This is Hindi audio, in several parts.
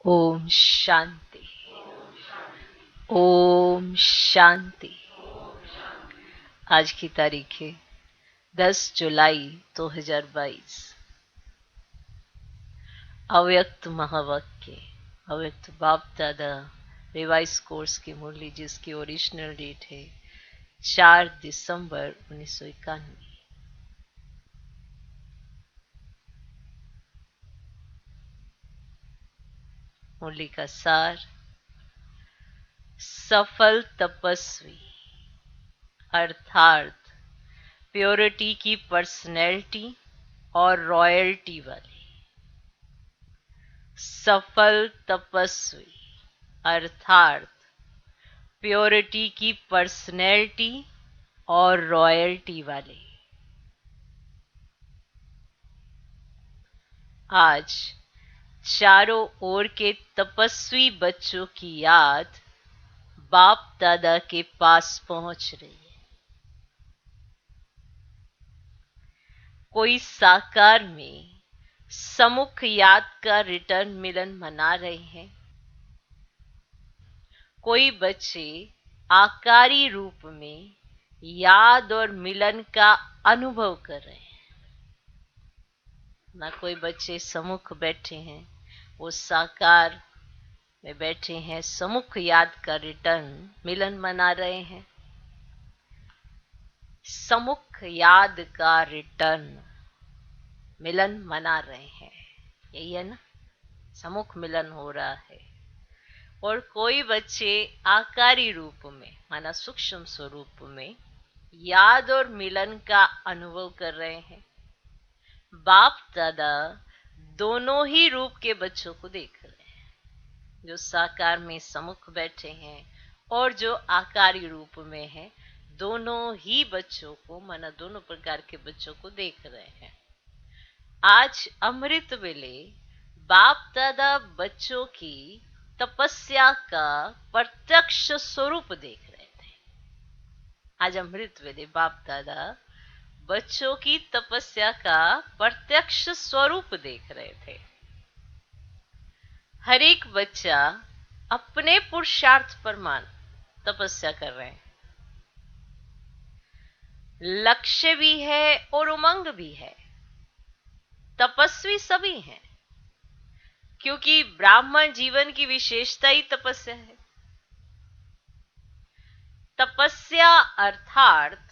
ओम शांति। ओम शांति। आज की तारीख है 10 जुलाई 2022। अव्यक्त महावाक्य, अव्यक्त बाप दादा रिवाइज कोर्स की मुरली, जिसकी ओरिजिनल डेट है 4 दिसंबर 1991। मुरली का सार, सफल तपस्वी अर्थात प्योरिटी की पर्सनैलिटी और रॉयल्टी वाले सफल तपस्वी अर्थात प्योरिटी की पर्सनैलिटी और रॉयल्टी वाले। आज चारों ओर के तपस्वी बच्चों की याद बाप दादा के पास पहुंच रही है। कोई साकार में सम्मुख याद का रिटर्न मिलन मना रहे हैं, कोई बच्चे आकारी रूप में याद और मिलन का अनुभव कर रहे हैं। ना कोई बच्चे सम्मुख बैठे हैं, वो साकार में बैठे हैं, सम्मुख याद का रिटर्न मिलन मना रहे हैं। सम्मुख याद का रिटर्न मिलन मना रहे हैं, यही है ना, सम्मुख मिलन हो रहा है। और कोई बच्चे आकारी रूप में माना सूक्ष्म स्वरूप में याद और मिलन का अनुभव कर रहे हैं। बाप दादा दोनों ही रूप के बच्चों को देख रहे हैं, जो साकार में सम्मुख बैठे हैं और जो आकारी रूप में है। दोनों ही बच्चों को माना दोनों प्रकार के बच्चों को देख रहे हैं। आज अमृत वेले बाप दादा बच्चों की तपस्या का प्रत्यक्ष स्वरूप देख रहे थे। आज अमृत वेले बाप दादा बच्चों की तपस्या का प्रत्यक्ष स्वरूप देख रहे थे। हर एक बच्चा अपने पुरुषार्थ पर मान तपस्या कर रहे हैं। लक्ष्य भी है और उमंग भी है। तपस्वी सभी हैं, क्योंकि ब्राह्मण जीवन की विशेषता ही तपस्या है। तपस्या अर्थात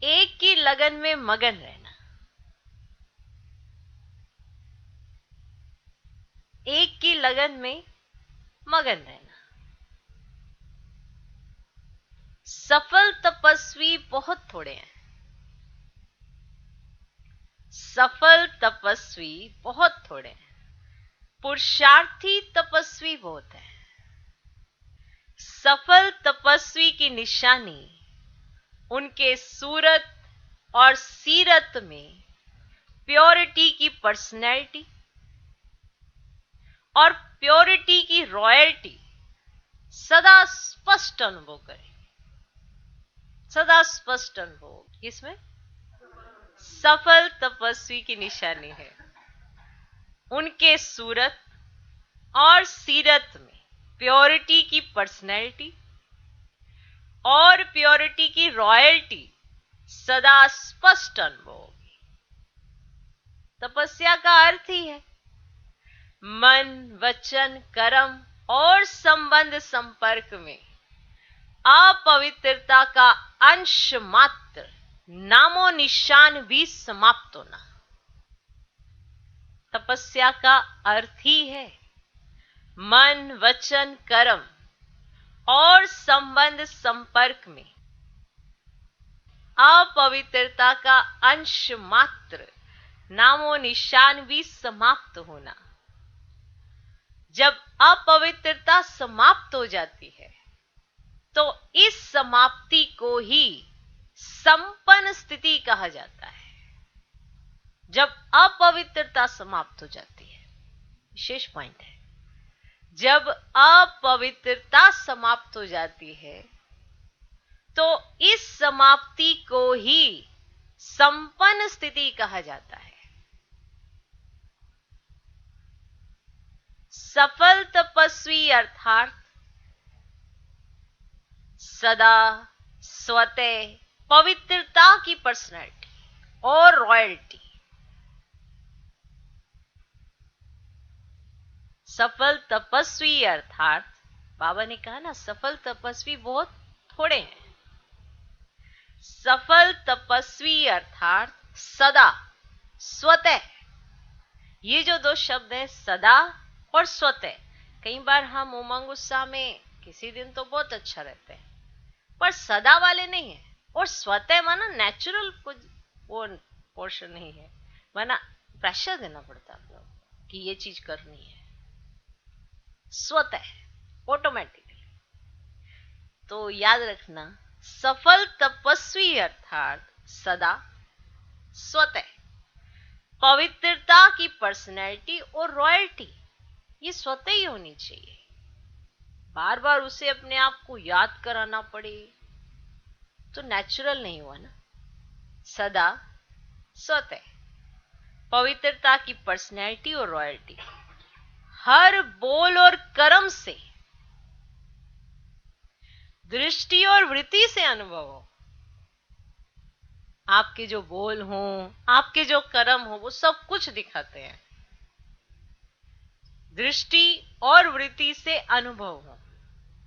एक की लगन में मगन रहना, एक की लगन में मगन रहना। सफल तपस्वी बहुत थोड़े हैं। सफल तपस्वी बहुत थोड़े हैं। पुरुषार्थी तपस्वी बहुत है। सफल तपस्वी की निशानी उनके सूरत और सीरत में प्योरिटी की पर्सनैलिटी और प्योरिटी की रॉयल्टी सदा स्पष्ट अनुभव करें। सदा स्पष्ट अनुभव इसमें सफल तपस्वी की निशानी है। उनके सूरत और सीरत में प्योरिटी की पर्सनैलिटी और प्योरिटी की रॉयल्टी सदा स्पष्ट अनुभव होगी। तपस्या का अर्थ ही है मन, वचन, कर्म और संबंध संपर्क में अपवित्रता का अंश मात्र, नामो निशान भी समाप्त होना। तपस्या का अर्थ ही है मन, वचन, कर्म और संबंध संपर्क में अपवित्रता का अंश मात्र, नामो निशान भी समाप्त होना। जब अपवित्रता समाप्त हो जाती है तो इस समाप्ति को ही संपन्न स्थिति कहा जाता है। जब अपवित्रता समाप्त हो जाती है, विशेष पॉइंट है, जब अपवित्रता समाप्त हो जाती है तो इस समाप्ति को ही संपन्न स्थिति कहा जाता है। सफल तपस्वी अर्थात सदा स्वतः पवित्रता की पर्सनैलिटी और रॉयल्टी। सफल तपस्वी अर्थात बाबा ने कहा ना, सफल तपस्वी बहुत थोड़े हैं। सफल तपस्वी अर्थात सदा स्वतः। ये जो दो शब्द है, सदा और स्वतः, कई बार हम उमंग उत्साह में किसी दिन तो बहुत अच्छा रहते हैं, पर सदा वाले नहीं है। और स्वतः माना नेचुरल कुछ वो पोर्शन नहीं है, माना प्रेशर देना पड़ता है आप लोग कि ये चीज करनी है, स्वतः ऑटोमेटिकली। तो याद रखना, सफल तपस्वी अर्थात सदा स्वतः पवित्रता की पर्सनैलिटी और रॉयल्टी, ये स्वतः ही होनी चाहिए। बार बार उसे अपने आप को याद कराना पड़े तो नेचुरल नहीं हुआ ना। सदा स्वतः पवित्रता की पर्सनैलिटी और रॉयल्टी, हर बोल और कर्म से, दृष्टि और वृत्ति से अनुभव हो। आपके जो बोल हों, आपके जो कर्म हो, वो सब कुछ दिखाते हैं। दृष्टि और वृत्ति से अनुभव हो,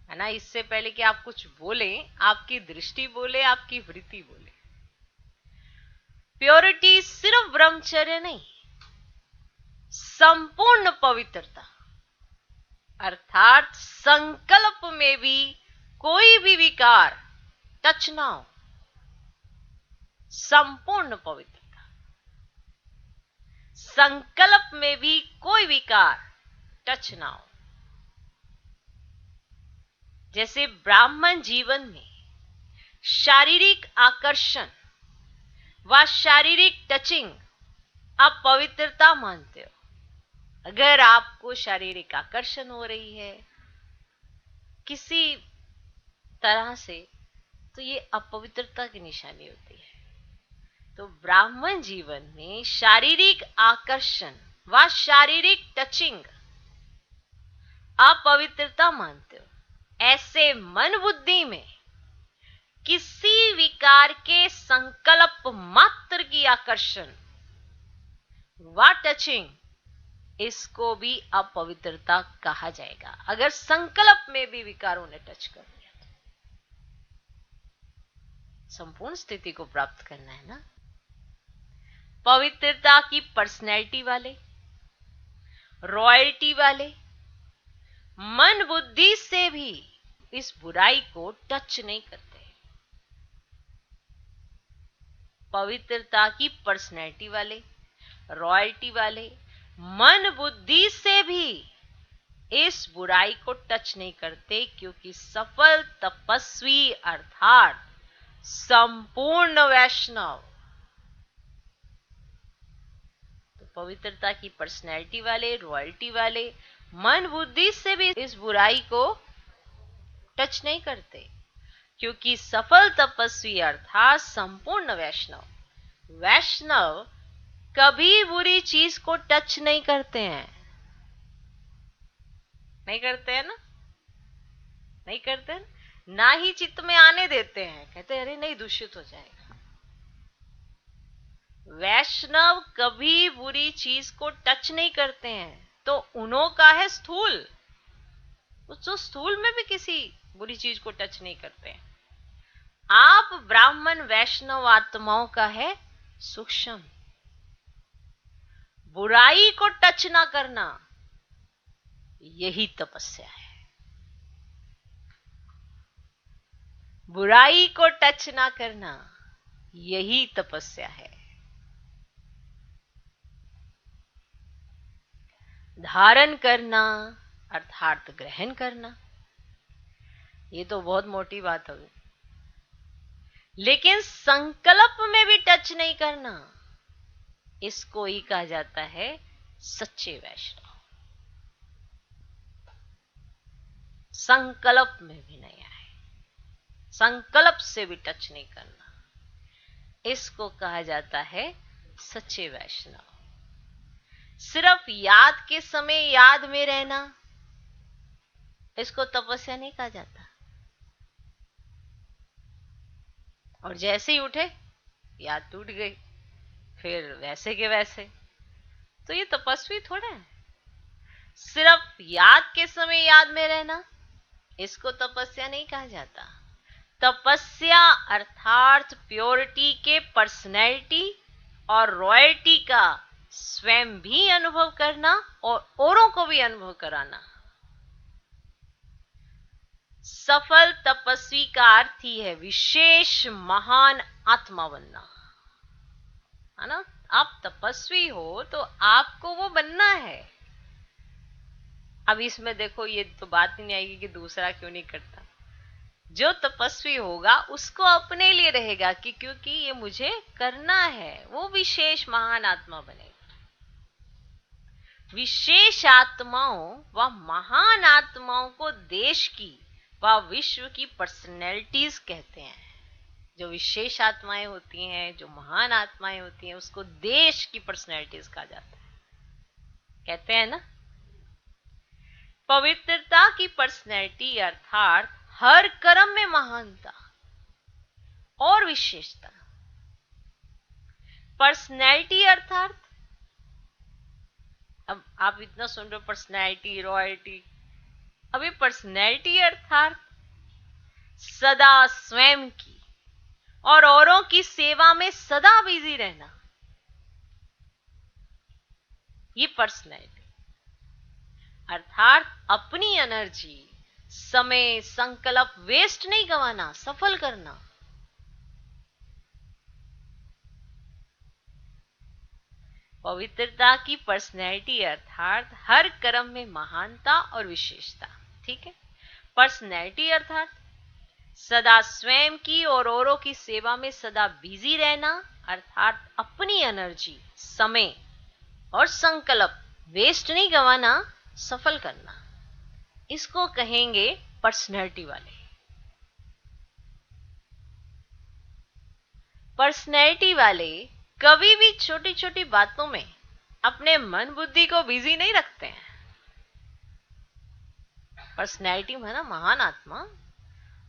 है ना। इससे पहले कि आप कुछ बोले, आपकी दृष्टि बोले, आपकी वृत्ति बोले। प्योरिटी सिर्फ ब्रह्मचर्य नहीं, संपूर्ण पवित्रता अर्थात संकल्प में भी कोई भी विकार टच ना हो। संपूर्ण पवित्रता, संकल्प में भी कोई विकार टच ना हो। जैसे ब्राह्मण जीवन में शारीरिक आकर्षण व शारीरिक टचिंग आप पवित्रता मानते हो। अगर आपको शारीरिक आकर्षण हो रही है किसी तरह से, तो ये अपवित्रता की निशानी होती है। तो ब्राह्मण जीवन में शारीरिक आकर्षण व शारीरिक टचिंग आप पवित्रता मानते हो। ऐसे मन बुद्धि में किसी विकार के संकल्प मात्र की आकर्षण व टचिंग, इसको भी अपवित्रता कहा जाएगा। अगर संकल्प में भी विकारों ने टच कर लिया तो संपूर्ण स्थिति को प्राप्त करना है ना। पवित्रता की पर्सनैलिटी वाले, रॉयल्टी वाले मन बुद्धि से भी इस बुराई को टच नहीं करते। पवित्रता की पर्सनैलिटी वाले, रॉयल्टी वाले मन बुद्धि से भी इस बुराई को टच नहीं करते, क्योंकि सफल तपस्वी अर्थात संपूर्ण वैष्णव तो पवित्रता की पर्सनैलिटी वाले, रॉयल्टी वाले मन बुद्धि से भी इस बुराई को टच नहीं करते, क्योंकि सफल तपस्वी अर्थात संपूर्ण वैष्णव, वैष्णव कभी बुरी चीज को टच नहीं करते हैं। नहीं करते हैं ना, नहीं करते हैं ना ही चित्त में आने देते हैं। कहते हैं अरे नहीं, दूषित हो जाएगा। वैष्णव कभी बुरी चीज को टच नहीं करते हैं। तो उन्हों का है स्थूल, जो स्थूल में भी किसी बुरी चीज को टच नहीं करते हैं। आप ब्राह्मण वैष्णव आत्माओं का है सूक्ष्म, बुराई को टच ना करना, यही तपस्या है। बुराई को टच ना करना, यही तपस्या है। धारण करना अर्थात ग्रहण करना, ये तो बहुत मोटी बात होगी। लेकिन संकल्प में भी टच नहीं करना, इसको ही कहा जाता है सच्चे वैष्णव। संकल्प में भी नहीं आए, संकल्प से भी टच नहीं करना, इसको कहा जाता है सच्चे वैष्णव। सिर्फ याद के समय याद में रहना, इसको तपस्या नहीं कहा जाता। और जैसे ही उठे याद टूट गई, फिर वैसे के वैसे, तो ये तपस्वी थोड़ा है। सिर्फ याद के समय याद में रहना, इसको तपस्या नहीं कहा जाता। तपस्या अर्थात प्योरिटी के पर्सनैलिटी और रॉयल्टी का स्वयं भी अनुभव करना और औरों को भी अनुभव कराना। सफल तपस्वी का अर्थ ही है विशेष महान आत्मा बनना, है ना। आप तपस्वी हो तो आपको वो बनना है। अब इसमें देखो, ये तो बात ही नहीं आएगी कि दूसरा क्यों नहीं करता। जो तपस्वी होगा उसको अपने लिए रहेगा कि क्योंकि ये मुझे करना है, वो विशेष महान आत्मा बनेगा। विशेष आत्माओं व महान आत्माओं को देश की व विश्व की पर्सनैलिटीज कहते हैं। जो विशेष आत्माएं होती हैं, जो महान आत्माएं होती हैं, उसको देश की पर्सनैलिटीज कहा जाता है, कहते हैं ना। पवित्रता की पर्सनैलिटी अर्थात हर कर्म में महानता और विशेषता। पर्सनैलिटी अर्थात, अब आप इतना सुन रहे हो पर्सनैलिटी, रॉयल्टी, अब ये पर्सनैलिटी अर्थात सदा स्वयं की और औरों की सेवा में सदा बिजी रहना, ये पर्सनैलिटी अर्थात अपनी एनर्जी, समय, संकल्प वेस्ट नहीं गंवाना, सफल करना। पवित्रता की पर्सनैलिटी अर्थात हर कर्म में महानता और विशेषता। ठीक है। पर्सनैलिटी अर्थात सदा स्वयं की और औरों की सेवा में सदा बिजी रहना, अर्थात अपनी एनर्जी, समय और संकल्प वेस्ट नहीं गंवाना, सफल करना, इसको कहेंगे पर्सनैलिटी वाले। पर्सनैलिटी वाले कभी भी छोटी छोटी बातों में अपने मन बुद्धि को बिजी नहीं रखते हैं। पर्सनैलिटी में ना महान आत्मा,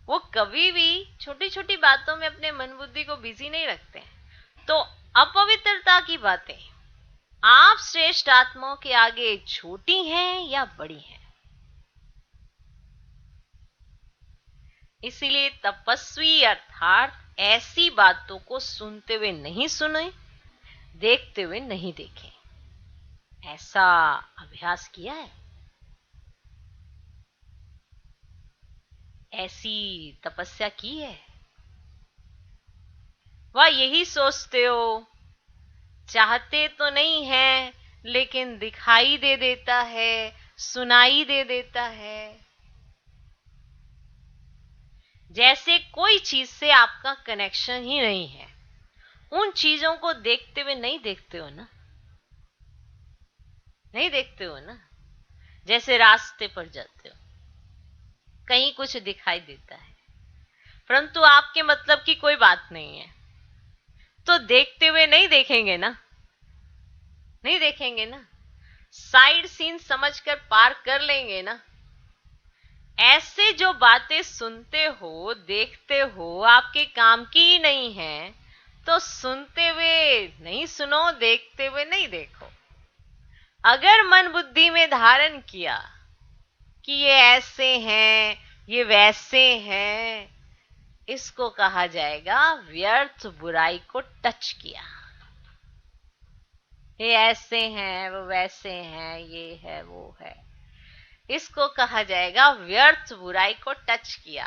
वो कभी भी छोटी छोटी बातों में अपने मन बुद्धि को बिजी नहीं रखते हैं। तो अपवित्रता की बातें आप श्रेष्ठ आत्माओं के आगे छोटी हैं या बड़ी हैं। इसीलिए तपस्वी अर्थात ऐसी बातों को सुनते हुए नहीं सुने, देखते हुए नहीं देखे। ऐसा अभ्यास किया है? ऐसी तपस्या की है? वह यही सोचते हो, चाहते तो नहीं है लेकिन दिखाई दे देता है, सुनाई दे देता है, जैसे कोई चीज से आपका कनेक्शन ही नहीं है। उन चीजों को देखते हुए नहीं देखते हो ना, नहीं देखते हो ना। जैसे रास्ते पर जाते हो, कहीं कुछ दिखाई देता है परंतु आपके मतलब की कोई बात नहीं है, तो देखते हुए नहीं देखेंगे ना, नहीं देखेंगे ना, साइड सीन समझकर पार कर लेंगे ना। ऐसे जो बातें सुनते हो, देखते हो, आपके काम की ही नहीं है, तो सुनते हुए नहीं सुनो, देखते हुए नहीं देखो। अगर मन बुद्धि में धारण किया कि ये ऐसे हैं, ये वैसे हैं, इसको कहा जाएगा व्यर्थ बुराई को टच किया। ये ऐसे हैं, वो वैसे हैं, ये है, वो है, इसको कहा जाएगा व्यर्थ बुराई को टच किया।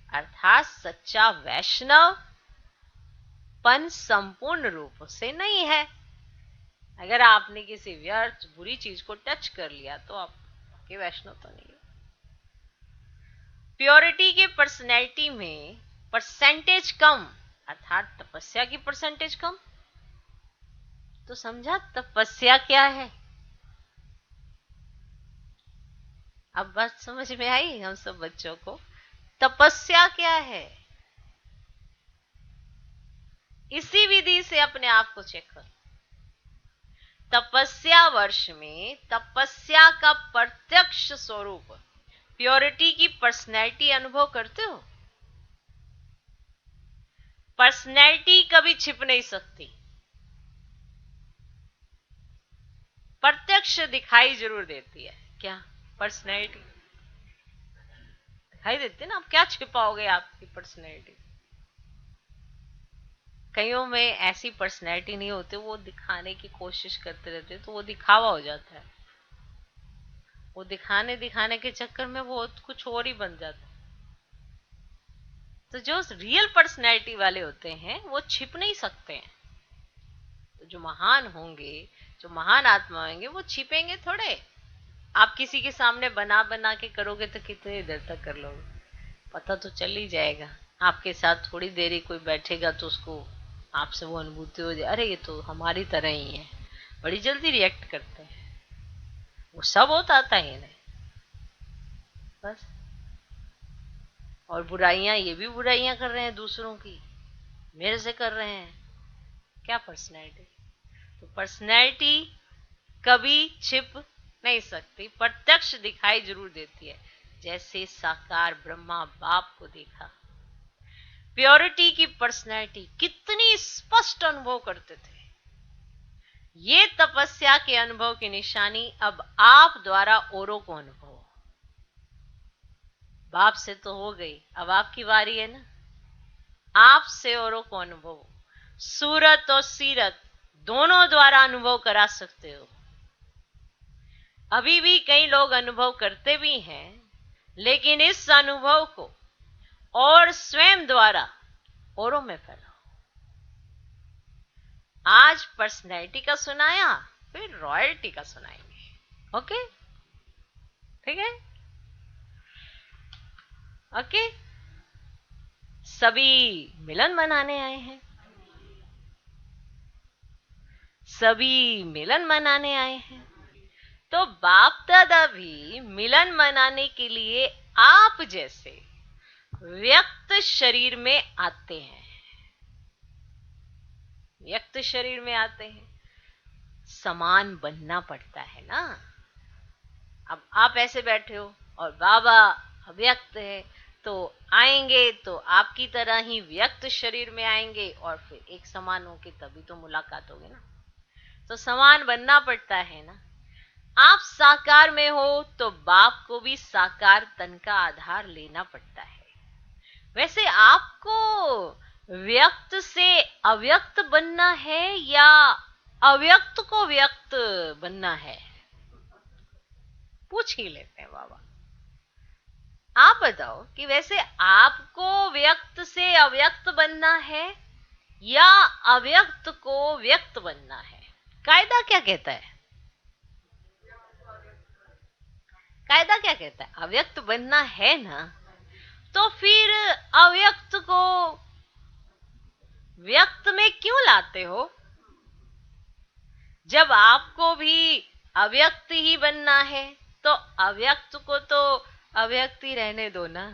अर्थात सच्चा वैष्णव पन संपूर्ण रूप से नहीं है। अगर आपने किसी व्यर्थ बुरी चीज को टच कर लिया तो आपके वैष्णव तो नहीं है। प्योरिटी के पर्सनैलिटी में परसेंटेज कम, अर्थात तपस्या की परसेंटेज कम। तो समझा तपस्या क्या है? अब बात समझ में आई हम सब बच्चों को? तपस्या क्या है? इसी विधि से अपने आप को चेक करो। तपस्या वर्ष में तपस्या का प्रत्यक्ष स्वरूप प्योरिटी की पर्सनैलिटी अनुभव करते हो। पर्सनैलिटी कभी छिप नहीं सकती, प्रत्यक्ष दिखाई जरूर देती है। क्या पर्सनैलिटी दिखाई देती है ना। आप क्या छिपाओगे आपकी पर्सनैलिटी। कईयों में ऐसी पर्सनैलिटी नहीं होती, वो दिखाने की कोशिश करते रहते, तो वो दिखावा हो जाता है। वो दिखाने के चक्कर में वो कुछ और ही बन जाता है। तो जो रियल पर्सनैलिटी वाले होते हैं वो छिप नहीं सकते हैं। तो जो महान होंगे, जो महान आत्मा होंगे, वो छिपेंगे थोड़े। आप किसी के सामने बना बना के करोगे तो कितनी देर तक कर लोगे, पता तो चल ही जाएगा। आपके साथ थोड़ी देरी कोई बैठेगा तो उसको आपसे वो अनुभूति हो जाए, अरे ये तो हमारी तरह ही है, बड़ी जल्दी रिएक्ट करते हैं। वो सब होता आता है नहीं बस। और बुराइयां, ये भी बुराइयां कर रहे हैं दूसरों की, मेरे से कर रहे हैं। क्या पर्सनैलिटी। तो पर्सनैलिटी कभी छिप नहीं सकती, प्रत्यक्ष दिखाई जरूर देती है। जैसे साकार ब्रह्मा बाप को देखा, प्योरिटी की पर्सनैलिटी कितनी स्पष्ट अनुभव करते थे। ये तपस्या के अनुभव की निशानी अब आप द्वारा औरों को अनुभव। बाप से तो हो गई, अब आपकी बारी है ना। आप से औरों को अनुभव, सूरत और सीरत दोनों द्वारा अनुभव करा सकते हो। अभी भी कई लोग अनुभव करते भी हैं, लेकिन इस अनुभव को और स्वयं द्वारा औरों में फैलाओ। आज पर्सनैलिटी का सुनाया, फिर रॉयल्टी का सुनाएंगे। ओके, ठीक है। ओके, सभी मिलन मनाने आए हैं, सभी मिलन मनाने आए हैं। तो बाप दादा भी मिलन मनाने के लिए आप जैसे व्यक्त शरीर में आते हैं, व्यक्त शरीर में आते हैं। समान बनना पड़ता है ना। अब आप ऐसे बैठे हो और बाबा अव्यक्त है, तो आएंगे तो आपकी तरह ही व्यक्त शरीर में आएंगे और फिर एक समान होके तभी तो मुलाकात होगी ना। तो समान बनना पड़ता है ना। आप साकार में हो तो बाप को भी साकार तन का आधार लेना पड़ता है। वैसे आपको व्यक्त से अव्यक्त बनना है या अव्यक्त को व्यक्त बनना है, पूछ ही लेते हैं बाबा। आप बताओ कि वैसे आपको व्यक्त से अव्यक्त बनना है या अव्यक्त को व्यक्त बनना है। कायदा क्या कहता है, कायदा क्या कहता है, अव्यक्त बनना है ना। तो फिर अव्यक्त को व्यक्त में क्यों लाते हो। जब आपको भी अव्यक्त ही बनना है तो अव्यक्त को तो अव्यक्त ही रहने दो ना।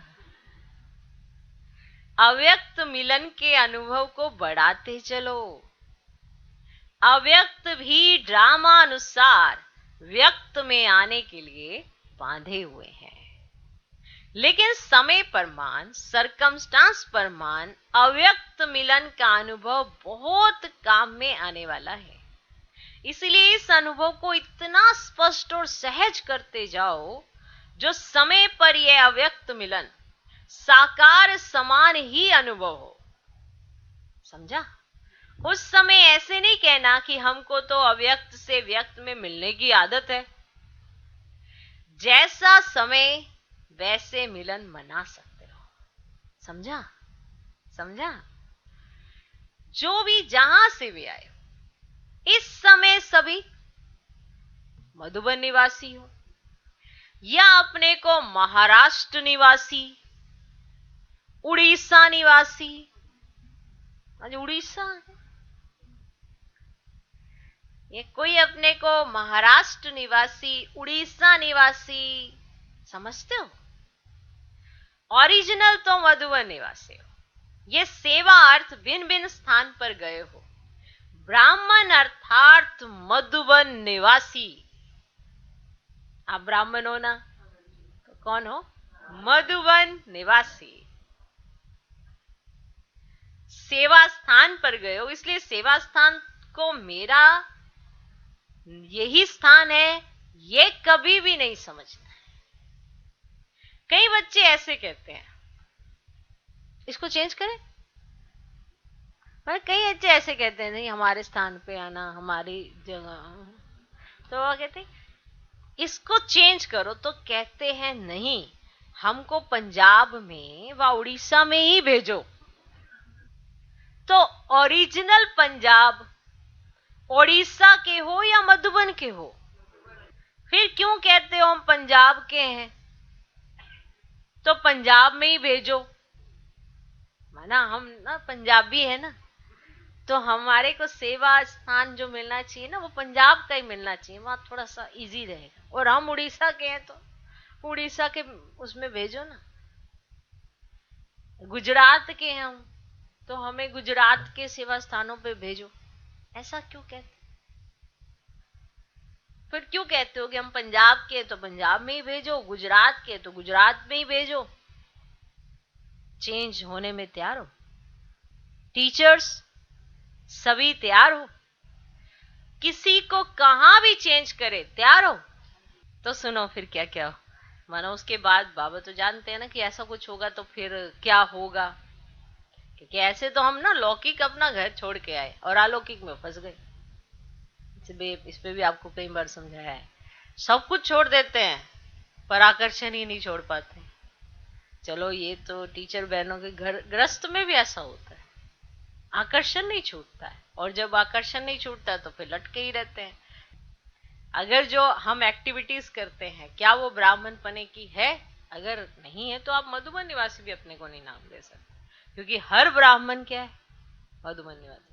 अव्यक्त मिलन के अनुभव को बढ़ाते चलो। अव्यक्त भी ड्रामा अनुसार व्यक्त में आने के लिए बांधे हुए हैं, लेकिन समय परमान, सरकमस्टांस परमान अव्यक्त मिलन का अनुभव बहुत काम में आने वाला है। इसलिए इस अनुभव को इतना स्पष्ट और सहज करते जाओ, जो समय पर यह अव्यक्त मिलन साकार समान ही अनुभव हो। समझा। उस समय ऐसे नहीं कहना कि हमको तो अव्यक्त से व्यक्त में मिलने की आदत है। जैसा समय वैसे मिलन मना सकते हो। समझा, समझा। जो भी जहां से भी आए, इस समय सभी मधुबन निवासी हो या अपने को महाराष्ट्र निवासी, उड़ीसा निवासी, आज उड़ीसा है, ये कोई अपने को महाराष्ट्र निवासी, उड़ीसा निवासी समझते हो। ओरिजिनल तो मधुबन निवासी हो। ये सेवा अर्थ भिन्न भिन्न स्थान पर गए हो। ब्राह्मण अर्थात मधुबन निवासी। आप ब्राह्मण हो ना, तो कौन हो? मधुबन निवासी। सेवा स्थान पर गए हो, इसलिए सेवा स्थान को मेरा यही स्थान है, ये कभी भी नहीं समझना है। कई बच्चे ऐसे कहते हैं, इसको चेंज करें। पर कई बच्चे ऐसे कहते हैं, नहीं हमारे स्थान पे आना, हमारी जगह। तो वो कहते हैं इसको चेंज करो, तो कहते हैं नहीं, हमको पंजाब में व उड़ीसा में ही भेजो। तो ओरिजिनल पंजाब उड़ीसा के हो या मधुबन के हो, फिर क्यों कहते हो हम पंजाब के हैं? तो पंजाब में ही भेजो। माना हम ना पंजाबी है ना, तो हमारे को सेवा स्थान जो मिलना चाहिए ना, वो पंजाब का ही मिलना चाहिए, वहां थोड़ा सा इजी रहेगा। और हम उड़ीसा के हैं, तो उड़ीसा के उसमें भेजो ना। गुजरात के हैं हम, तो हमें गुजरात के सेवा स्थानों पे भेजो। ऐसा क्यों कहते? फिर क्यों कहते हो कि हम पंजाब के तो पंजाब में ही भेजो, गुजरात के तो गुजरात में ही भेजो? चेंज होने में तैयार हो? टीचर्स सभी तैयार हो? किसी को कहां भी चेंज करे तैयार हो? तो सुनो फिर क्या क्या हो। मानो उसके बाद बाबा तो जानते हैं ना कि ऐसा कुछ होगा, तो फिर क्या होगा। क्योंकि ऐसे तो हम ना लौकिक अपना घर छोड़ के आए और अलौकिक में फंस गए। इस पे भी आपको कई बार समझाया है, सब कुछ छोड़ देते हैं पर आकर्षण ही नहीं छोड़ पाते। चलो ये तो टीचर बहनों के घर गृहस्थ में भी ऐसा होता है, आकर्षण नहीं छूटता है। और जब आकर्षण नहीं छूटता तो फिर लटके ही रहते हैं। अगर जो हम एक्टिविटीज करते हैं क्या वो ब्राह्मण पने की है? अगर नहीं है तो आप मधुबन निवासी भी अपने को नहीं नाम दे सकते, क्योंकि हर ब्राह्मण क्या है? मधुबन निवासी।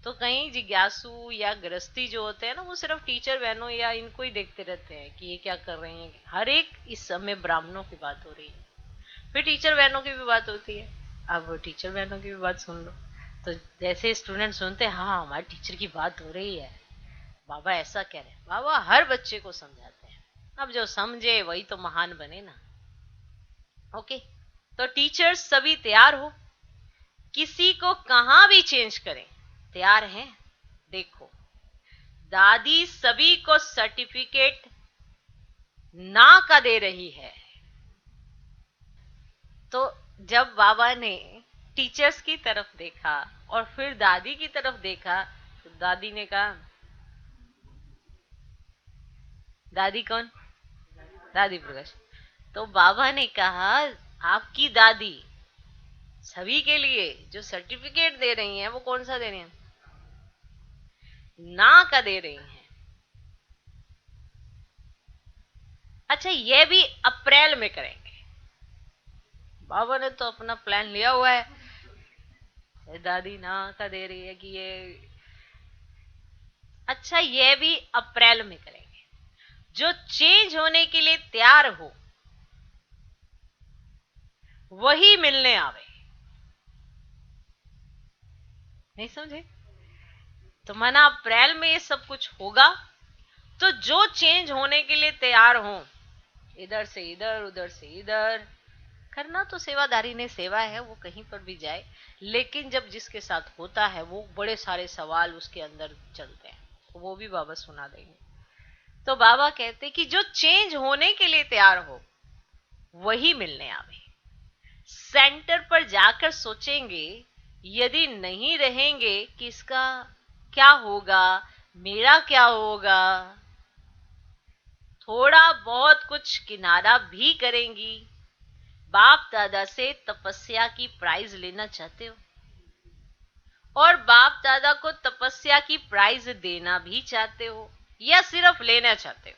तो कहीं जिज्ञासु या गृहस्थी जो होते हैं ना, वो सिर्फ टीचर बहनों या इनको ही देखते रहते हैं कि ये क्या कर रहे हैं। हर एक इस समय ब्राह्मणों की बात हो रही है, फिर टीचर बहनों की भी बात होती है। अब टीचर बहनों की भी बात सुन लो। तो जैसे स्टूडेंट सुनते हैं, हाँ हमारे टीचर की बात हो रही है, बाबा ऐसा कह रहे हैं, बाबा हर बच्चे को समझाते हैं। अब जो समझे वही तो महान बने ना। ओके, तो टीचर्स सभी तैयार हो? किसी को कहां भी चेंज करें तैयार हैं? देखो, दादी सभी को सर्टिफिकेट ना का दे रही है। तो जब बाबा ने टीचर्स की तरफ देखा और फिर दादी की तरफ देखा, तो दादी ने कहा, दादी कौन? दादी प्रकाश। तो बाबा ने कहा आपकी दादी सभी के लिए जो सर्टिफिकेट दे रही हैं वो कौन सा दे रही हैं? ना का दे रही हैं। अच्छा, ये भी अप्रैल में करेंगे। बाबा ने तो अपना प्लान लिया हुआ है, दादी ना का दे रही है कि ये। अच्छा, ये भी अप्रैल में करेंगे। जो चेंज होने के लिए तैयार हो वही मिलने आवे। नहीं समझे? तो माना अप्रैल में ये सब कुछ होगा, तो जो चेंज होने के लिए तैयार हो, इधर से इधर उधर से इधर करना, तो सेवादारी ने सेवा है, वो कहीं पर भी जाए। लेकिन जब जिसके साथ होता है वो बड़े सारे सवाल उसके अंदर चलते हैं, तो वो भी बाबा सुना देंगे। तो बाबा कहते कि जो चेंज होने के लिए तैयार हो वही मिलने आवे। सेंटर पर जाकर सोचेंगे, यदि नहीं रहेंगे कि इसका क्या होगा, मेरा क्या होगा। थोड़ा बहुत कुछ किनारा भी करेंगी। बाप दादा से तपस्या की प्राइज लेना चाहते हो, और बाप दादा को तपस्या की प्राइज देना भी चाहते हो, या सिर्फ लेना चाहते हो?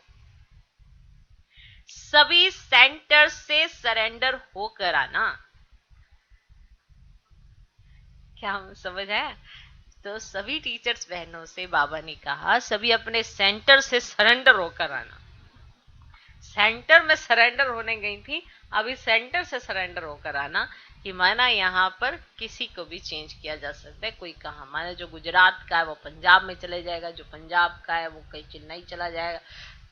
सभी सेंटर से सरेंडर होकर आना। क्या हम समझ आया? तो सभी टीचर्स बहनों से बाबा ने कहा सभी अपने सेंटर से सरेंडर होकर आना। सेंटर में सरेंडर होने गई थी, अभी सेंटर से सरेंडर होकर आना कि माना यहाँ पर किसी को भी चेंज किया जा सकता है। कोई कहा माना जो गुजरात का है वो पंजाब में चले जाएगा, जो पंजाब का है वो कहीं चेन्नई चला जाएगा,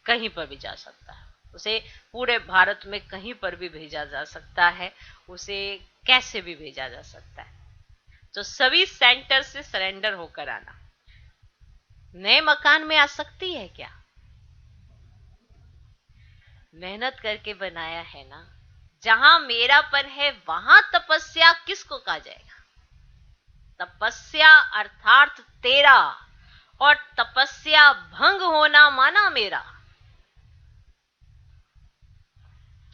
कहीं पर भी जा सकता है। उसे पूरे भारत में कहीं पर भी भेजा जा सकता है, उसे कैसे भी भेजा जा सकता है। तो सभी सेंटर से सरेंडर होकर आना। नए मकान में आ सकती है क्या? मेहनत करके बनाया है ना। जहां मेरापन है वहां तपस्या किसको कहा जाएगा? तपस्या अर्थात तेरा, और तपस्या भंग होना माना मेरा।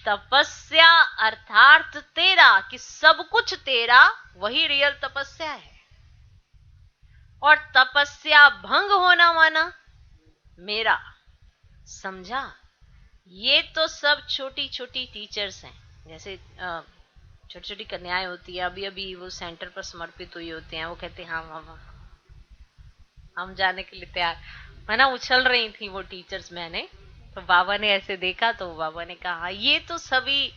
तपस्या अर्थात तेरा, कि सब कुछ तेरा, वही रियल तपस्या है। और तपस्या भंग होना माना मेरा। समझा? ये तो सब छोटी छोटी टीचर्स हैं, जैसे छोटी छोटी कन्याएं होती है, अभी अभी वो सेंटर पर समर्पित हुई होती हैं, वो कहते हैं हम जाने के लिए तैयार। है ना, उछल रही थी वो टीचर्स। मैंने तो बाबा ने ऐसे देखा तो बाबा ने कहा ये तो सभी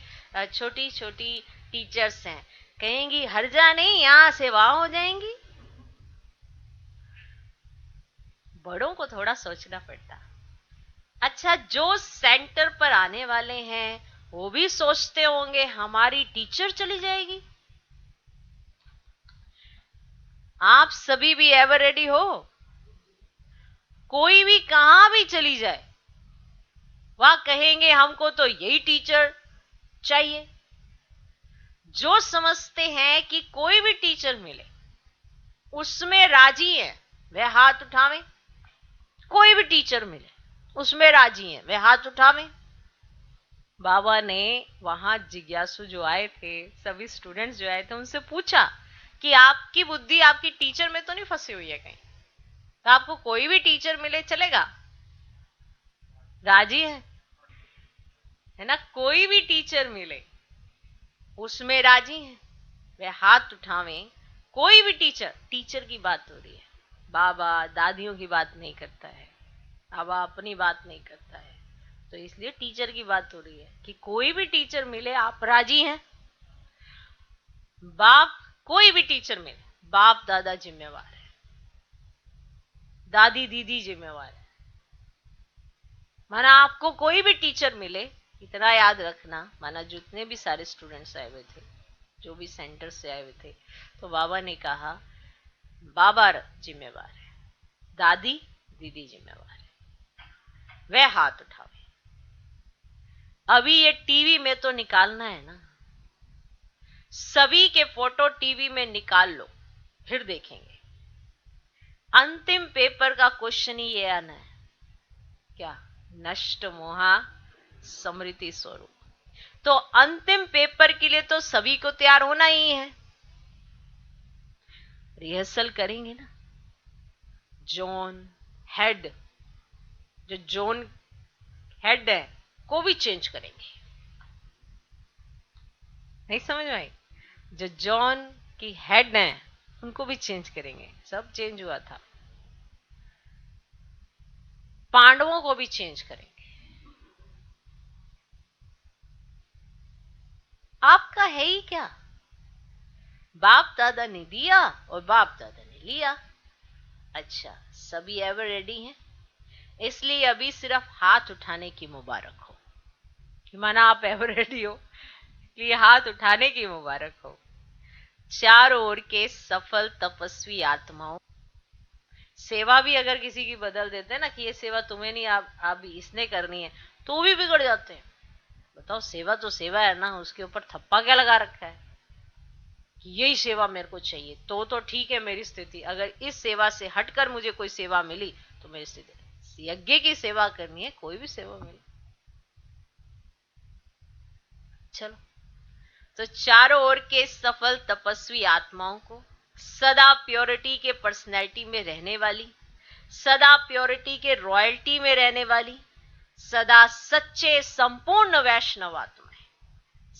छोटी छोटी टीचर्स हैं। कहेंगी हर जा नहीं, यहाँ सेवा हो जाएंगी। बड़ों को थोड़ा सोचना पड़ता। अच्छा, जो सेंटर पर आने वाले हैं वो भी सोचते होंगे हमारी टीचर चली जाएगी। आप सभी भी एवर रेडी हो? कोई भी कहां भी चली जाए, वह कहेंगे हमको तो यही टीचर चाहिए। जो समझते हैं कि कोई भी टीचर मिले उसमें राजी है वह हाथ उठावे। कोई भी टीचर मिले उसमें राजी है वह हाथ उठावे। बाबा ने वहां जिज्ञासु जो आए थे, सभी स्टूडेंट्स जो आए थे, उनसे पूछा कि आपकी बुद्धि आपकी टीचर में तो नहीं फंसी हुई है कहीं? तो आपको कोई भी टीचर मिले चलेगा? राजी है ना? कोई भी टीचर मिले उसमें राजी है वह हाथ उठावे। कोई भी टीचर, टीचर की बात हो रही है, बाबा दादियों की बात नहीं करता है, बाबा अपनी बात नहीं करता है, तो इसलिए टीचर की बात हो रही है कि कोई भी टीचर मिले आप राजी हैं? बाप, कोई भी टीचर मिले, बाप दादा जिम्मेवार है, दादी दीदी जिम्मेवार है। माना आपको कोई भी टीचर मिले, इतना याद रखना, माना जितने भी सारे स्टूडेंट्स आए हुए थे, जो भी सेंटर से आए हुए थे, तो बाबा ने कहा बाबा जिम्मेवार है, दादी दीदी जिम्मेवार है, वह हाथ उठावे। अभी ये टीवी में तो निकालना है ना, सभी के फोटो टीवी में निकाल लो, फिर देखेंगे। अंतिम पेपर का क्वेश्चन ही ये आना है, क्या? नष्ट मोहा स्मृति स्वरूप। तो अंतिम पेपर के लिए तो सभी को तैयार होना ही है। रिहर्सल करेंगे ना। जोन हेड, जो जोन हेड है को भी चेंज करेंगे। नहीं समझ में आई? जो जोन की हेड है उनको भी चेंज करेंगे। सब चेंज हुआ था। पांडवों को भी चेंज करेंगे। आपका है ही क्या? बाप दादा ने दिया और बाप दादा ने लिया। अच्छा, सभी एवर रेडी हैं? इसलिए अभी सिर्फ हाथ उठाने की मुबारक हो कि माना आप एवर रेडी हो, इसलिए हाथ उठाने की मुबारक हो। चारों ओर के सफल तपस्वी आत्माओं, सेवा भी अगर किसी की बदल देते हैं ना कि ये सेवा तुम्हें नहीं, आप इसने करनी है, तो भी बिगड़ जाते हैं। बताओ, सेवा तो सेवा है ना, उसके ऊपर थप्पा क्या लगा रखा है कि यही सेवा मेरे को चाहिए, तो ठीक है मेरी स्थिति। अगर इस सेवा से हटकर मुझे कोई सेवा मिली तो मेरी स्थिति, यज्ञ की सेवा करनी है, कोई भी सेवा मिली। चलो, तो चारों ओर के सफल तपस्वी आत्माओं को, सदा प्योरिटी के पर्सनैलिटी में रहने वाली, सदा प्योरिटी के रॉयल्टी में रहने वाली, सदा सच्चे संपूर्ण वैष्णव आत्माएं,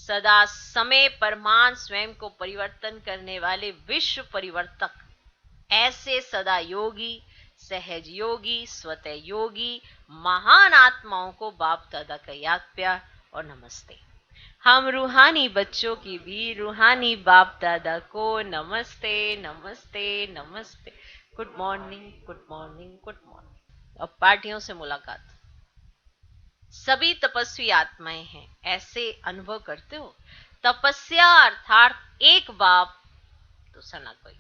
सदा समय परमान स्वयं को परिवर्तन करने वाले विश्व परिवर्तक, ऐसे सदा योगी, सहज योगी, स्वतः योगी महान आत्माओं को बाप दादा का याद प्यार और नमस्ते। हम रूहानी बच्चों की भी रूहानी बाप दादा को नमस्ते नमस्ते नमस्ते। Good morning, good morning, good morning. अब पार्टियों से मुलाकात। सभी तपस्वी आत्माएं हैं, ऐसे अनुभव करते हो। तपस्या अर्थात एक बाप, दूसरा ना कोई।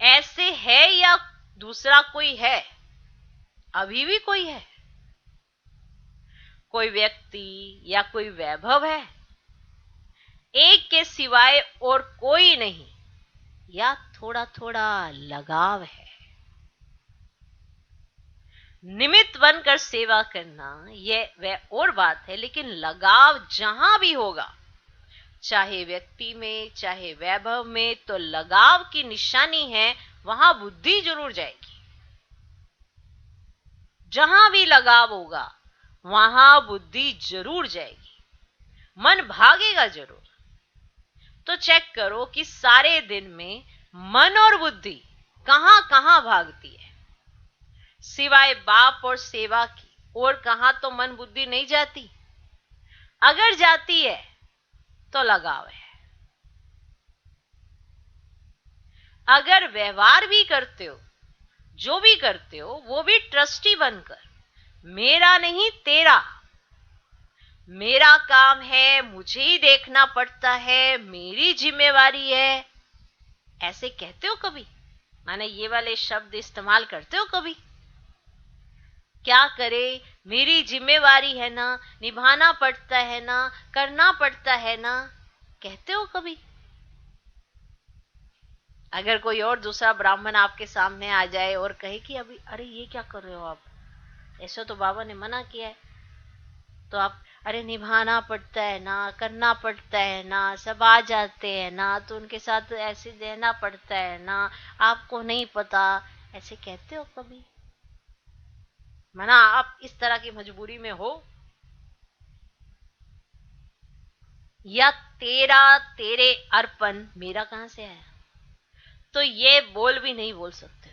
ऐसे है या दूसरा कोई है? अभी भी कोई है? कोई व्यक्ति या कोई वैभव है? एक के सिवाय और कोई नहीं, या थोड़ा थोड़ा लगाव है? निमित्त बनकर सेवा करना यह वह और बात है, लेकिन लगाव जहां भी होगा, चाहे व्यक्ति में चाहे वैभव में, तो लगाव की निशानी है, वहां बुद्धि जरूर जाएगी। जहां भी लगाव होगा वहां बुद्धि जरूर जाएगी, मन भागेगा जरूर। तो चेक करो कि सारे दिन में मन और बुद्धि कहां कहां भागती है। सिवाय बाप और सेवा की और कहां तो मन बुद्धि नहीं जाती। अगर जाती है तो लगाव है। अगर व्यवहार भी करते हो, जो भी करते हो, वो भी ट्रस्टी बनकर, मेरा नहीं तेरा, मेरा काम है, मुझे ही देखना पड़ता है, मेरी जिम्मेवारी है, ऐसे कहते हो कभी? माने ये वाले शब्द इस्तेमाल करते हो कभी? क्या करे, मेरी जिम्मेवारी है ना, निभाना पड़ता है ना, करना पड़ता है ना, कहते हो कभी? अगर कोई और दूसरा ब्राह्मण आपके सामने आ जाए और कहे कि अभी अरे ये क्या कर रहे हो आप, ऐसा तो बाबा ने मना किया है, तो आप अरे निभाना पड़ता है ना, करना पड़ता है ना, सब आ जाते हैं ना, तो उनके साथ ऐसे रहना पड़ता है ना, आपको नहीं पता, ऐसे कहते हो कभी? मना आप इस तरह की मजबूरी में हो, या तेरा तेरे अर्पण मेरा कहां से आया, तो ये बोल भी नहीं बोल सकते।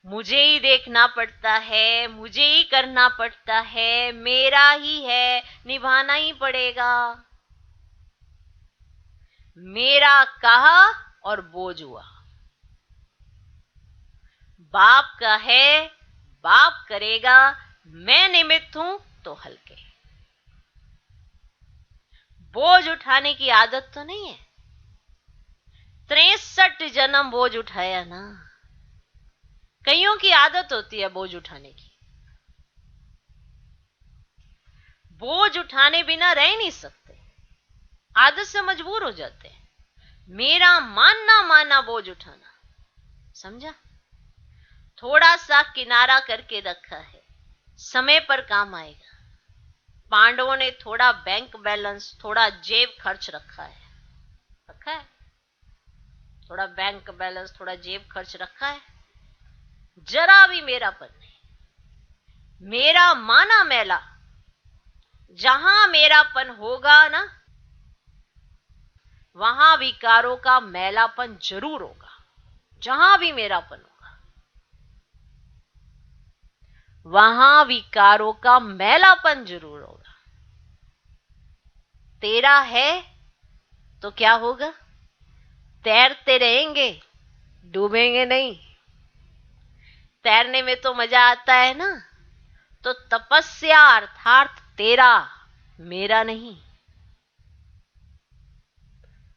मुझे ही देखना पड़ता है, मुझे ही करना पड़ता है, मेरा ही है, निभाना ही पड़ेगा। मेरा कहा और बोझ हुआ। बाप का है, बाप करेगा, मैं निमित्त हूं तो हल्के। बोझ उठाने की आदत तो नहीं है। 63 जन्म बोझ उठाया ना। कईयों की आदत होती है बोझ उठाने की, बोझ उठाने बिना रह नहीं सकते, आदत से मजबूर हो जाते हैं। मेरा मानना माना बोझ उठाना, समझा? थोड़ा सा किनारा करके रखा है, समय पर काम आएगा। पांडवों ने थोड़ा बैंक बैलेंस, थोड़ा जेब खर्च रखा है, रखा है, थोड़ा बैंक बैलेंस, थोड़ा जेब खर्च रखा है। जरा भी मेरापन नहीं, मेरा माना मैला। जहां मेरापन होगा ना, वहां विकारों का मैलापन जरूर होगा। जहां भी मेरापन होगा वहां विकारों का मैलापन जरूर होगा। तेरा है तो क्या होगा? तैरते रहेंगे, डूबेंगे नहीं। तैरने में तो मजा आता है ना। तो तपस्या अर्थात तेरा, मेरा नहीं।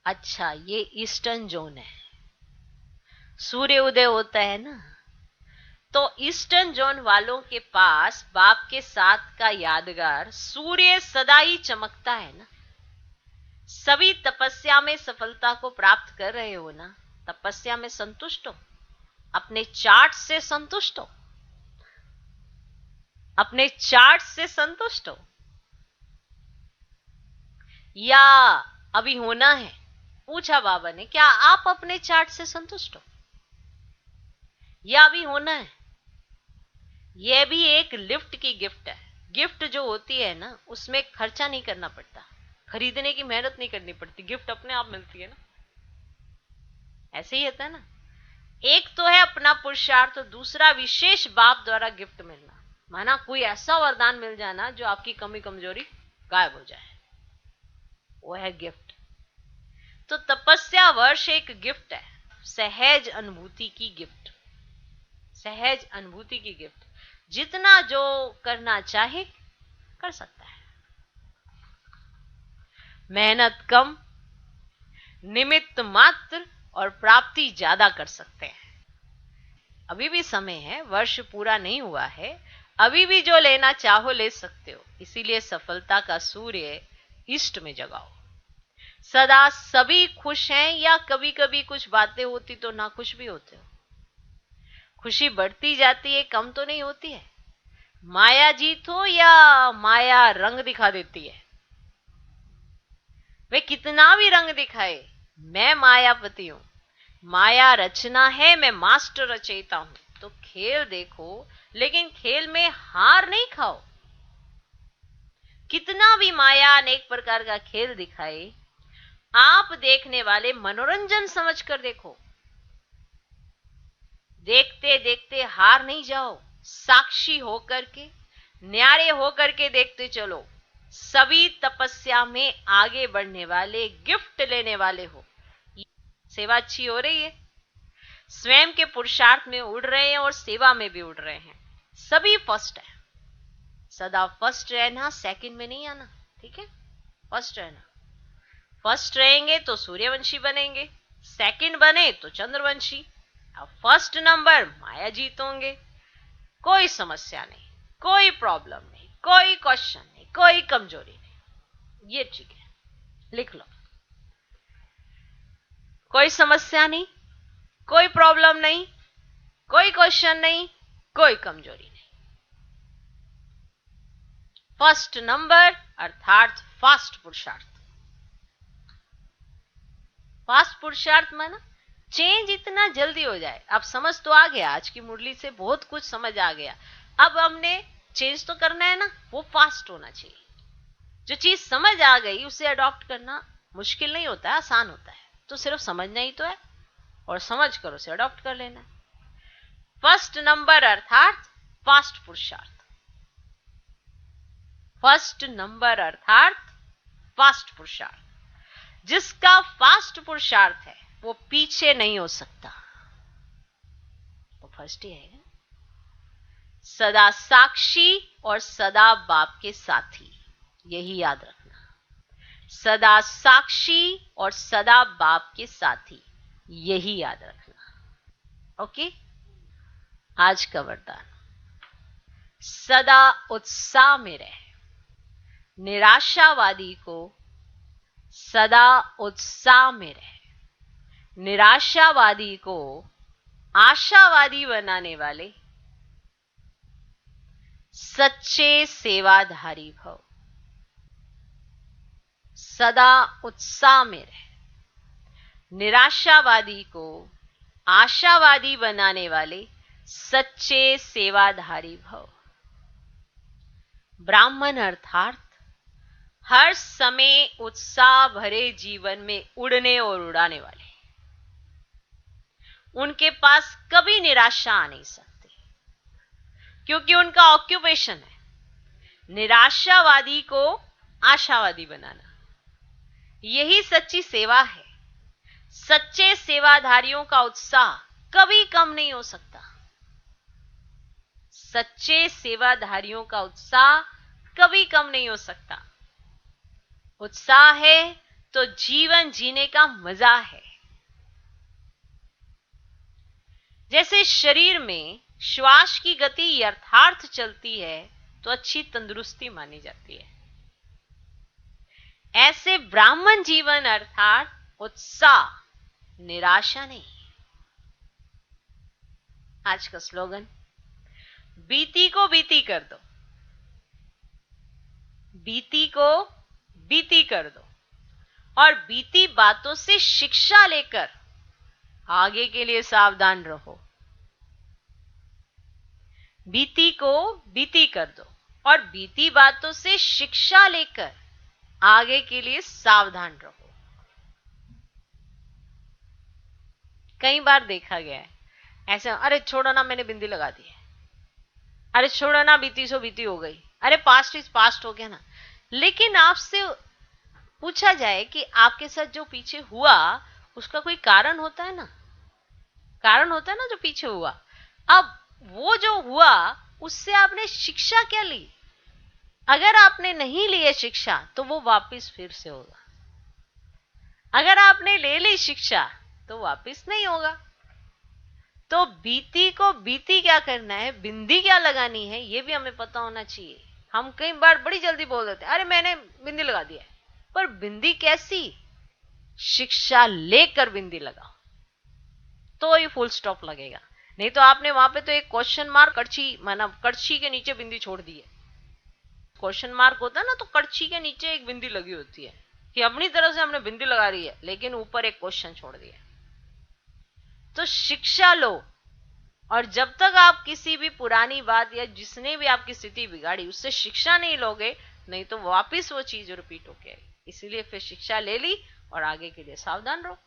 अच्छा, ये ईस्टर्न जोन है, सूर्य उदय होता है ना, तो ईस्टर्न जोन वालों के पास बाप के साथ का यादगार सूर्य सदा ही चमकता है ना। सभी तपस्या में सफलता को प्राप्त कर रहे हो ना, तपस्या में संतुष्ट हो, अपने चार्ट से संतुष्ट हो, अपने चार्ट से संतुष्ट हो, या अभी होना है? पूछा बाबा ने, क्या आप अपने चार्ट से संतुष्ट हो या अभी होना है? यह भी एक लिफ्ट की गिफ्ट है। गिफ्ट जो होती है ना, उसमें खर्चा नहीं करना पड़ता, खरीदने की मेहनत नहीं करनी पड़ती, गिफ्ट अपने आप मिलती है ना। ऐसे ही होता है ना, एक तो है अपना पुरुषार्थ, दूसरा विशेष बाप द्वारा गिफ्ट मिलना। माना कोई ऐसा वरदान मिल जाना जो आपकी कमी कमजोरी गायब हो जाए, वो है गिफ्ट। तो तपस्या वर्ष एक गिफ्ट है, सहज अनुभूति की गिफ्ट, सहज अनुभूति की गिफ्ट। जितना जो करना चाहे कर सकता है, मेहनत कम, निमित्त मात्र और प्राप्ति ज्यादा कर सकते हैं। अभी भी समय है, वर्ष पूरा नहीं हुआ है, अभी भी जो लेना चाहो ले सकते हो। इसीलिए सफलता का सूर्य ईस्ट में जगाओ। सदा सभी खुश हैं या कभी कभी कुछ बातें होती तो ना खुश भी होते हो। खुशी बढ़ती जाती है, कम तो नहीं होती है। माया जीत हो या माया रंग दिखा देती है, वे कितना भी रंग दिखाए, मैं मायापति हूं, माया रचना है, मैं मास्टर रचयिता हूं। तो खेल देखो, लेकिन खेल में हार नहीं खाओ। कितना भी माया अनेक प्रकार का खेल दिखाए, आप देखने वाले मनोरंजन समझकर देखो। देखते देखते हार नहीं जाओ, साक्षी होकर के, न्यारे होकर के देखते चलो। सभी तपस्या में आगे बढ़ने वाले, गिफ्ट लेने वाले हो। सेवा अच्छी हो रही है, स्वयं के पुरुषार्थ में उड़ रहे हैं और सेवा में भी उड़ रहे हैं। सभी फर्स्ट है, सदा फर्स्ट रहना, सेकंड में नहीं आना। ठीक है, फर्स्ट रहना। फर्स्ट रहेंगे तो सूर्यवंशी बनेंगे, सेकंड बने तो चंद्रवंशी, अब फर्स्ट नंबर माया जीतोगे। कोई समस्या नहीं, कोई प्रॉब्लम नहीं, कोई क्वेश्चन नहीं, कोई कमजोरी नहीं। ये ठीक है, लिख लो। कोई समस्या नहीं, कोई प्रॉब्लम नहीं, कोई क्वेश्चन नहीं, कोई कमजोरी नहीं। फर्स्ट नंबर अर्थात फास्ट पुरुषार्थ। फास्ट पुरुषार्थ माना चेंज इतना जल्दी हो जाए। अब समझ तो आ गया, आज की मुरली से बहुत कुछ समझ आ गया। अब हमने चेंज तो करना है ना, वो फास्ट होना चाहिए। जो चीज समझ आ गई उसे अडॉप्ट करना मुश्किल नहीं होता है, आसान होता है। तो सिर्फ समझना ही तो है, और समझ कर उसे अडॉप्ट कर लेना है। फर्स्ट नंबर अर्थात फास्ट पुरुषार्थ। फर्स्ट नंबर अर्थात फास्ट पुरुषार्थ। जिसका फास्ट पुरुषार्थ है वो पीछे नहीं हो सकता, वो फर्स्ट ही है। सदा साक्षी और सदा बाप के साथी, यही याद रखना। सदा साक्षी और सदा बाप के साथी, यही याद रखना। ओके, आज का वरदान, सदा उत्साह में रहे। निराशावादी को सदा उत्साह में रहे, निराशावादी को आशावादी बनाने वाले सच्चे सेवाधारी भव। सदा उत्साह में रहे, निराशावादी को आशावादी बनाने वाले सच्चे सेवाधारी भव। ब्राह्मण अर्थात हर समय उत्साह भरे जीवन में उड़ने और उड़ाने वाले। उनके पास कभी निराशा आ नहीं सकती, क्योंकि उनका ऑक्यूपेशन है निराशावादी को आशावादी बनाना। यही सच्ची सेवा है। सच्चे सेवाधारियों का उत्साह कभी कम नहीं हो सकता। सच्चे सेवाधारियों का उत्साह कभी कम नहीं हो सकता। उत्साह है तो जीवन जीने का मजा है। जैसे शरीर में श्वास की गति यथार्थ चलती है तो अच्छी तंदुरुस्ती मानी जाती है, ऐसे ब्राह्मण जीवन अर्थात उत्साह, निराशा नहीं। आज का स्लोगन, बीती को बीती कर दो, बीती को बीती कर दो, और बीती बातों से शिक्षा लेकर आगे के लिए सावधान रहो। बीती को बीती कर दो और बीती बातों से शिक्षा लेकर आगे के लिए सावधान रहो। कई बार देखा गया है ऐसे अरे छोड़ो ना, मैंने बिंदी लगा दी है, अरे छोड़ो ना, बीती सो बीती हो गई, अरे पास्ट इज पास्ट हो गया ना। लेकिन आपसे पूछा जाए कि आपके साथ जो पीछे हुआ उसका कोई कारण होता है ना, कारण होता है ना जो पीछे हुआ। अब वो जो हुआ उससे आपने शिक्षा क्या ली? अगर आपने नहीं ली है शिक्षा तो वो वापस फिर से होगा, अगर आपने ले ली शिक्षा तो वापस नहीं होगा। तो बीती को बीती क्या करना है, बिंदी क्या लगानी है, ये भी हमें पता होना चाहिए। हम कई बार बड़ी जल्दी बोल देते हैं अरे मैंने बिंदी लगा दिया है, पर बिंदी कैसी? शिक्षा लेकर बिंदी लगाओ तो ही फुल स्टॉप लगेगा। नहीं तो आपने वहां पे तो एक क्वेश्चन मार्क, कड़छी माना कड़छी के नीचे बिंदी छोड़ दी है। क्वेश्चन मार्क होता है ना, तो कड़छी के नीचे एक बिंदी लगी होती है कि अपनी तरफ से हमने बिंदी लगा रही है लेकिन ऊपर एक क्वेश्चन छोड़ दिया। तो शिक्षा लो, और जब तक आप किसी भी पुरानी बात या जिसने भी आपकी स्थिति बिगाड़ी उससे शिक्षा नहीं लोगे, नहीं तो वापिस वो चीज रिपीट होके आएगी। इसीलिए फिर शिक्षा ले ली और आगे के लिए सावधान रहो।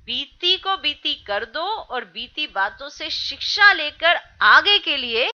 बीती को बीती कर दो और बीती बातों से शिक्षा लेकर आगे के लिए